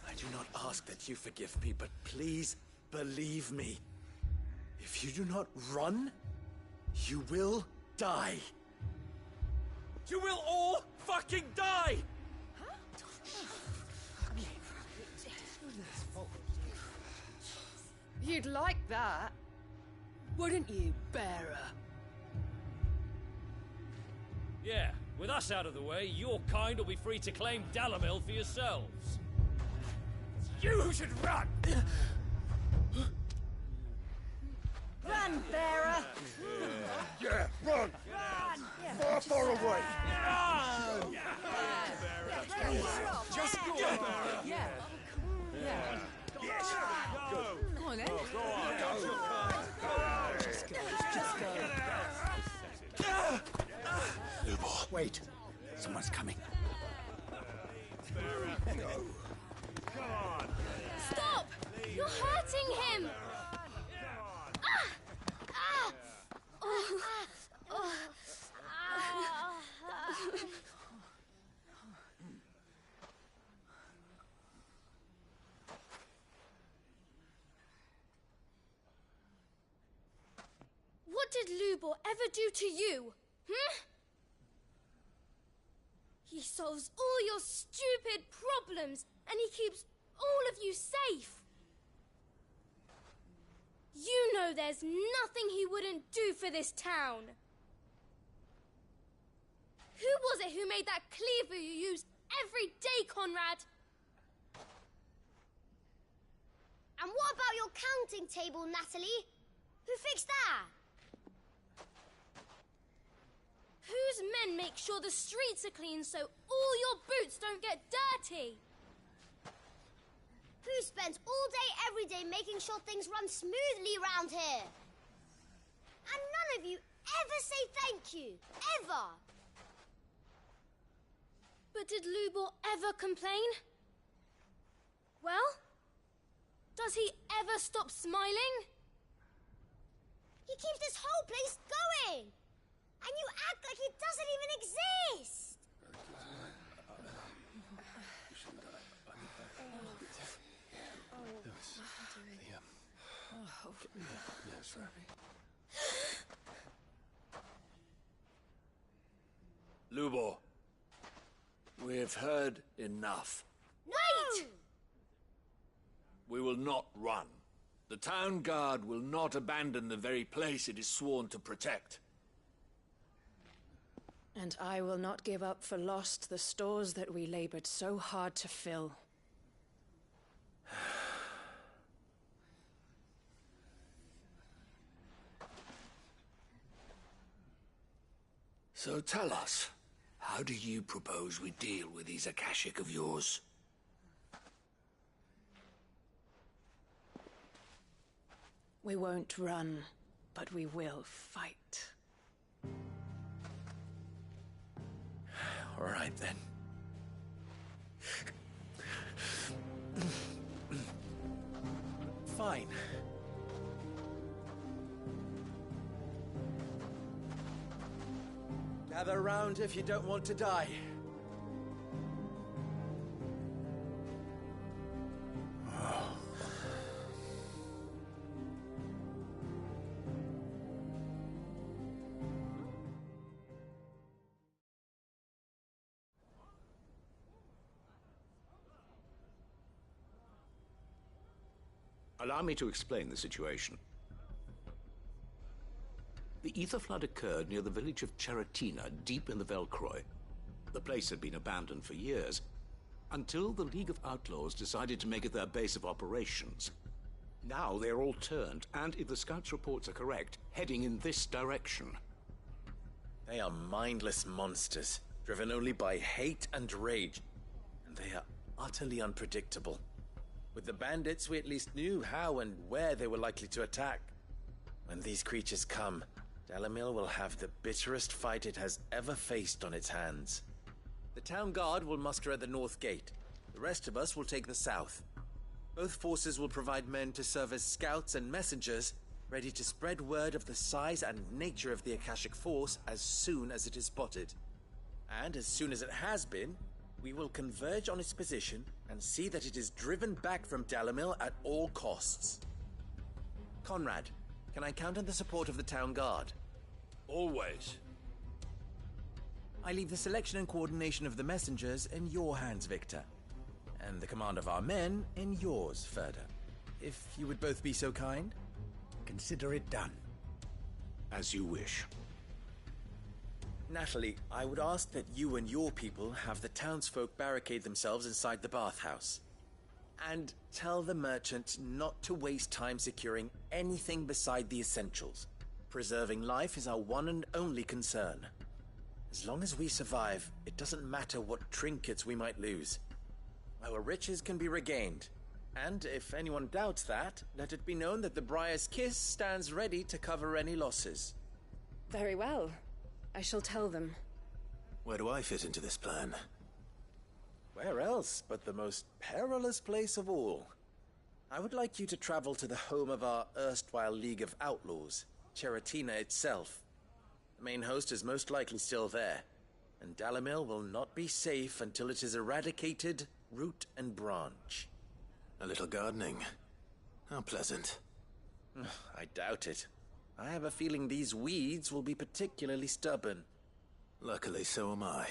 I do not ask that you forgive me, but please believe me. If you do not run, you will die. You will all fucking die! You'd like that, wouldn't you, bearer? Yeah, with us out of the way, your kind will be free to claim Dalamil for yourselves. You should run! Run, bearer! Yeah, run! Far, far away! Just go! Yeah. Yeah. Yes! Go on, then. Go on, go! Just go. Lubor. Wait. Someone's coming. Stop! You're hurting him! What did Lubor ever do to you? He solves all your stupid problems, and he keeps all of you safe. You know there's nothing he wouldn't do for this town. Who was it who made that cleaver you use every day, Conrad? And what about your counting table, Natalie? Who fixed that? Whose men make sure the streets are clean so all your boots don't get dirty? Who spends all day, every day making sure things run smoothly around here? And none of you ever say thank you. Ever. But did Lubor ever complain? Well, does he ever stop smiling? He keeps this whole place going. And you act like it doesn't even exist. Lubor, we have heard enough. Wait! We will not run. The town guard will not abandon the very place it is sworn to protect. And I will not give up for lost the stores that we labored so hard to fill. So tell us, how do you propose we deal with these Akashic of yours? We won't run, but we will fight. All right, then. Fine. Gather round if you don't want to die. Allow me to explain the situation. The ether flood occurred near the village of Cheratina, deep in the Velcroy. The place had been abandoned for years, until the League of Outlaws decided to make it their base of operations. Now they're all turned, and if the scouts' reports are correct, heading in this direction. They are mindless monsters, driven only by hate and rage, and they are utterly unpredictable. With the bandits, we at least knew how and where they were likely to attack. When these creatures come, Dalamil will have the bitterest fight it has ever faced on its hands. The town guard will muster at the north gate. The rest of us will take the south. Both forces will provide men to serve as scouts and messengers, ready to spread word of the size and nature of the Akashic force as soon as it is spotted. And as soon as it has been, we will converge on its position and see that it is driven back from Dalamil at all costs. Conrad, can I count on the support of the town guard? Always. I leave the selection and coordination of the messengers in your hands, Victor. And the command of our men in yours, Ferda. If you would both be so kind. Consider it done. As you wish. Natalie, I would ask that you and your people have the townsfolk barricade themselves inside the bathhouse. And tell the merchant not to waste time securing anything beside the essentials. Preserving life is our one and only concern. As long as we survive, it doesn't matter what trinkets we might lose. Our riches can be regained. And if anyone doubts that, let it be known that the Briar's Kiss stands ready to cover any losses. Very well. I shall tell them. Where do I fit into this plan? Where else but the most perilous place of all? I would like you to travel to the home of our erstwhile League of Outlaws, Cheratina itself. The main host is most likely still there, and Dalamil will not be safe until it is eradicated, root and branch. A little gardening. How pleasant. I doubt it. I have a feeling these weeds will be particularly stubborn. Luckily, so am I.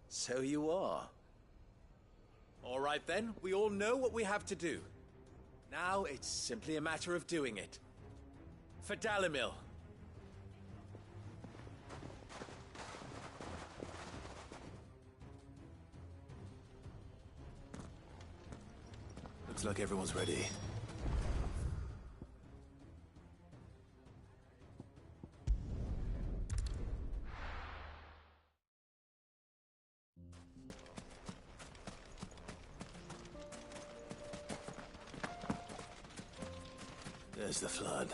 So you are. All right then, we all know what we have to do. Now it's simply a matter of doing it. For Dalamil. Looks like everyone's ready. There's the flood.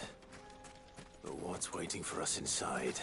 But what's waiting for us inside?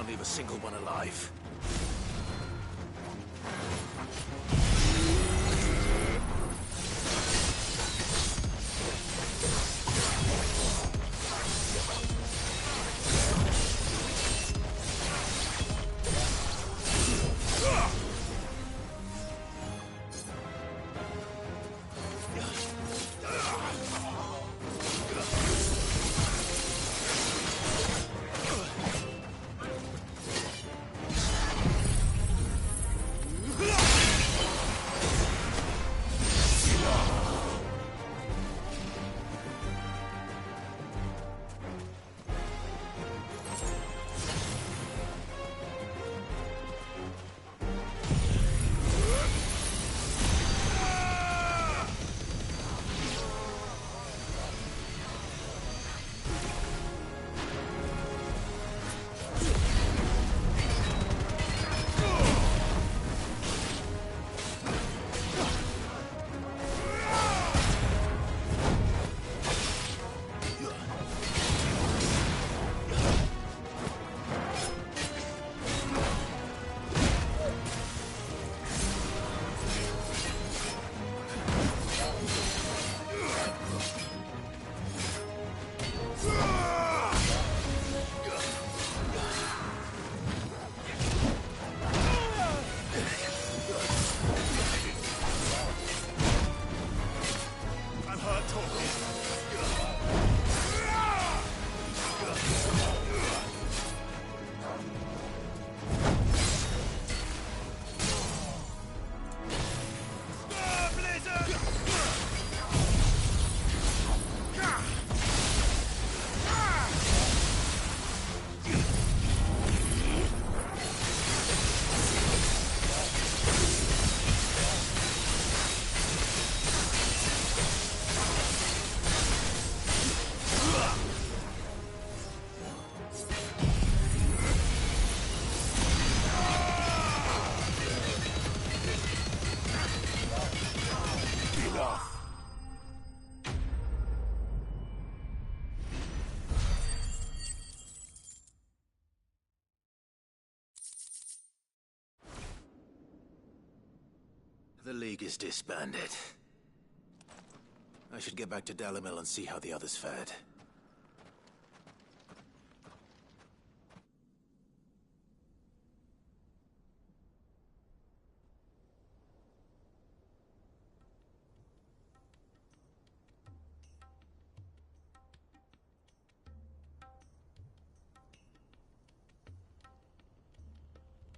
Leave a single one alive. The League is disbanded. I should get back to Dalimil and see how the others fared.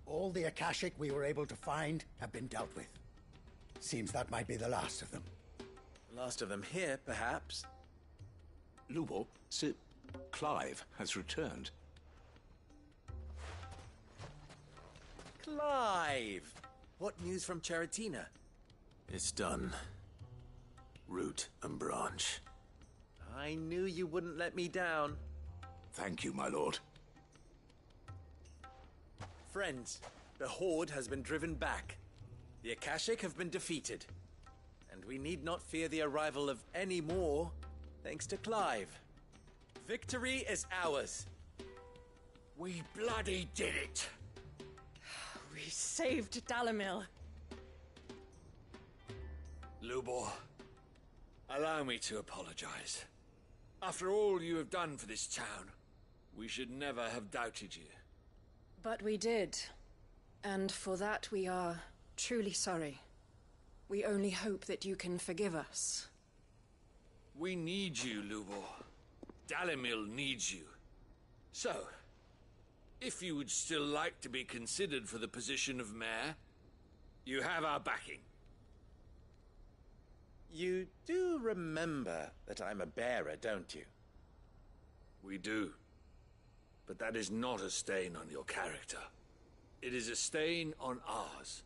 All the Akashic we were able to find have been dealt with. Seems that might be the last of them. Last of them here, perhaps. Lubo, Sir Clive has returned. Clive! What news from Charatina? It's done. Root and branch. I knew you wouldn't let me down. Thank you, my lord. Friends, the Horde has been driven back. The Akashic have been defeated. And we need not fear the arrival of any more, thanks to Clive. Victory is ours. We bloody did it! We saved Dalimil. Lubor, allow me to apologize. After all you have done for this town, we should never have doubted you. But we did. And for that we are truly sorry. We only hope that you can forgive us. We need you, Lubor. Dalimil needs you. So, if you would still like to be considered for the position of mayor, you have our backing. You do remember that I'm a bearer, don't you? We do. But that is not a stain on your character. It is a stain on ours.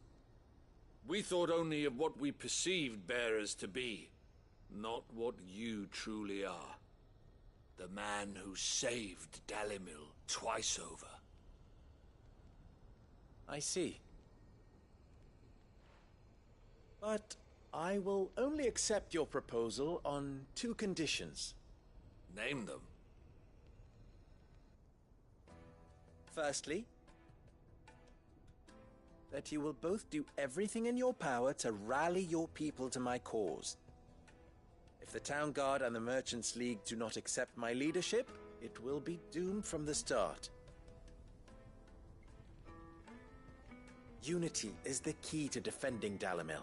We thought only of what we perceived bearers to be, not what you truly are. The man who saved Dalimil twice over. I see. But I will only accept your proposal on 2 conditions. Name them. Firstly, that you will both do everything in your power to rally your people to my cause. If the Town Guard and the Merchants League do not accept my leadership, it will be doomed from the start. Unity is the key to defending Dalimil,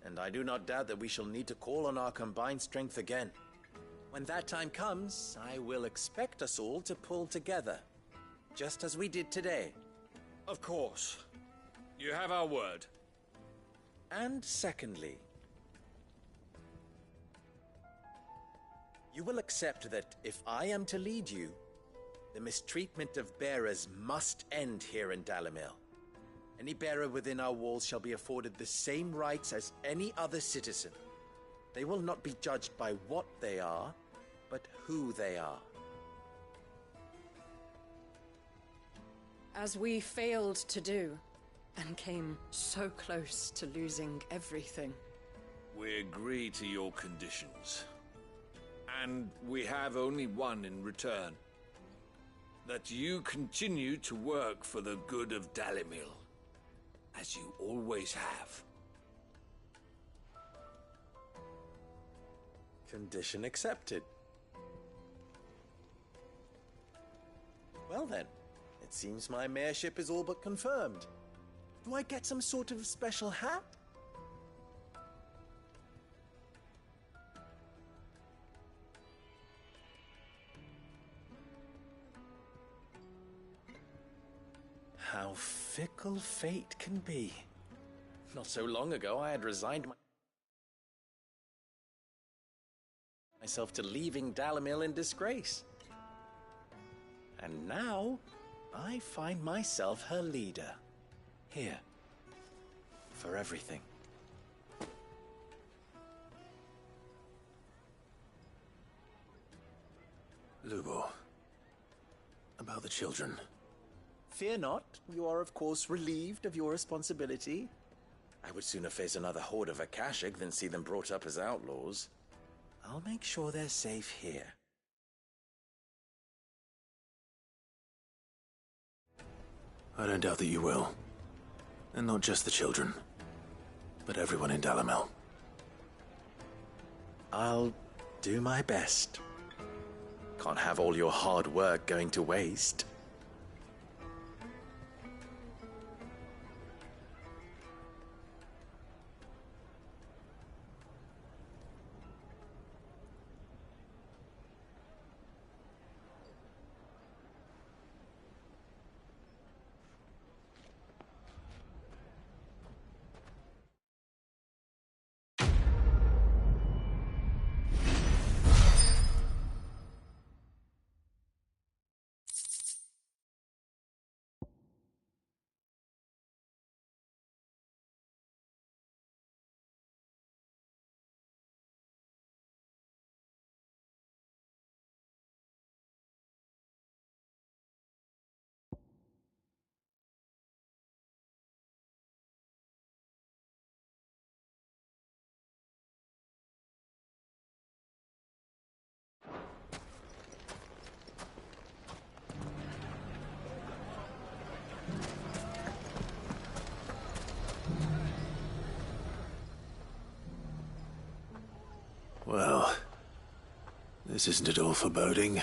and I do not doubt that we shall need to call on our combined strength again. When that time comes, I will expect us all to pull together, just as we did today. Of course. You have our word. And secondly, you will accept that if I am to lead you, the mistreatment of bearers must end here in Dalimil. Any bearer within our walls shall be afforded the same rights as any other citizen. They will not be judged by what they are, but who they are. As we failed to do, and came so close to losing everything. We agree to your conditions. And we have only one in return. That you continue to work for the good of Dalimil, as you always have. Condition accepted. Well then, it seems my mayorship is all but confirmed. Do I get some sort of special hat? How fickle fate can be. Not so long ago, I had resigned myself to leaving Dalimil in disgrace. And now, I find myself her leader. Here. For everything. Lubo. About the children. Fear not. You are, of course, relieved of your responsibility. I would sooner face another horde of Akashic than see them brought up as outlaws. I'll make sure they're safe here. I don't doubt that you will. And not just the children. but everyone in Dalamel. I'll do my best. Can't have all your hard work going to waste. Well, this isn't at all foreboding.